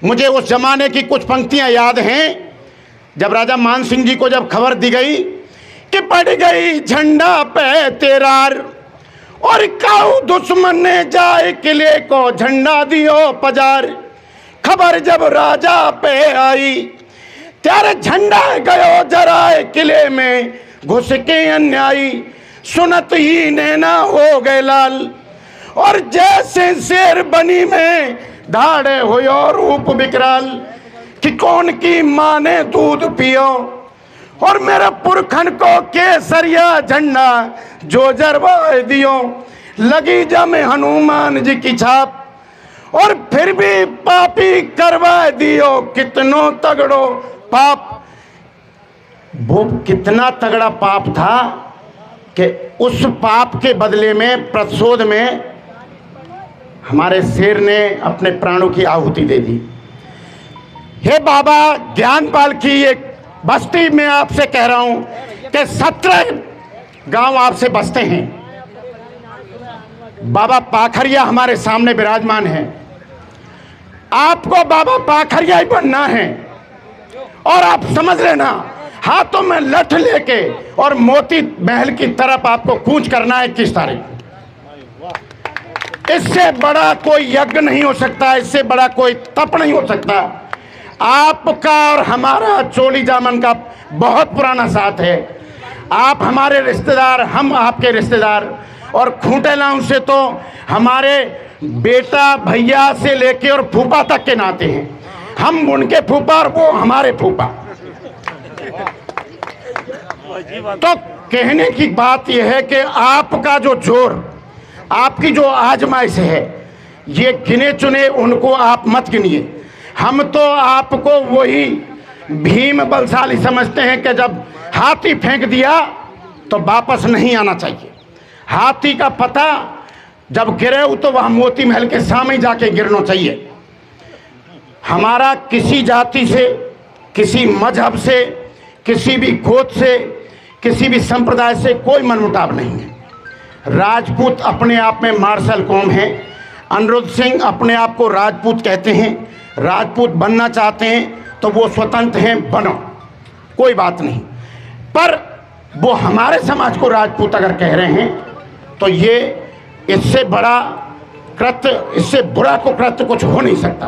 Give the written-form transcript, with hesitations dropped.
मुझे उस जमाने की कुछ पंक्तियां याद हैं, जब राजा मान सिंह जी को जब खबर दी गई कि पड़ गई झंडा पे तेरार और काऊ दुश्मन ने जाए किले को झंडा दियो पजार। खबर जब राजा पे आई त्यारे झंडा गयो जराए किले में घुस के अन्यायी। सुनत ही नैना हो गए लाल और जैसे शेर बनी में धाड़े हुए और रूप विकराल कि कौन की माँ ने दूध पियो और मेरे पुरखन को केसरिया झंडा जो जरवाए दियो। लगी जमे हनुमान जी की छाप और फिर भी पापी करवा दियो कितनो तगड़ो पाप। वो कितना तगड़ा पाप था कि उस पाप के बदले में प्रतिशोध में हमारे शेर ने अपने प्राणों की आहुति दे दी। हे बाबा ज्ञानपाल की एक बस्ती में आपसे कह रहा हूं कि 17 गांव आपसे बसते हैं। बाबा पाखरिया हमारे सामने विराजमान है। आपको बाबा पाखरिया ही बनना है और आप समझ लेना हाथों में लठ लेके और मोती महल की तरफ आपको कूच करना है 21 तारीख। इससे बड़ा कोई यज्ञ नहीं हो सकता, इससे बड़ा कोई तप नहीं हो सकता। आपका और हमारा चोली जामन का बहुत पुराना साथ है। आप हमारे रिश्तेदार, हम आपके रिश्तेदार और खूंटे लाऊं से तो हमारे बेटा भैया से लेके और फूफा तक के नाते हैं। हम उनके फूफा और वो हमारे फूफा। तो कहने की बात यह है कि आपका जो जोर, आपकी जो आजमाइश है, ये गिने चुने उनको आप मत गिनिए। हम तो आपको वही भीम बलशाली समझते हैं कि जब हाथी फेंक दिया तो वापस नहीं आना चाहिए। हाथी का पता जब गिरे तो वह मोती महल के सामने जाके गिरना चाहिए। हमारा किसी जाति से, किसी मजहब से, किसी भी गोत्र से, किसी भी संप्रदाय से कोई मनमुटाव नहीं है। राजपूत अपने आप में मार्शल कौम है। अनिरुद्ध सिंह अपने आप को राजपूत कहते हैं। राजपूत बनना चाहते हैं तो वो स्वतंत्र हैं, बनो, कोई बात नहीं। पर वो हमारे समाज को राजपूत अगर कह रहे हैं तो ये इससे बड़ा कृत्य, इससे बुरा को कृत्य कुछ हो नहीं सकता।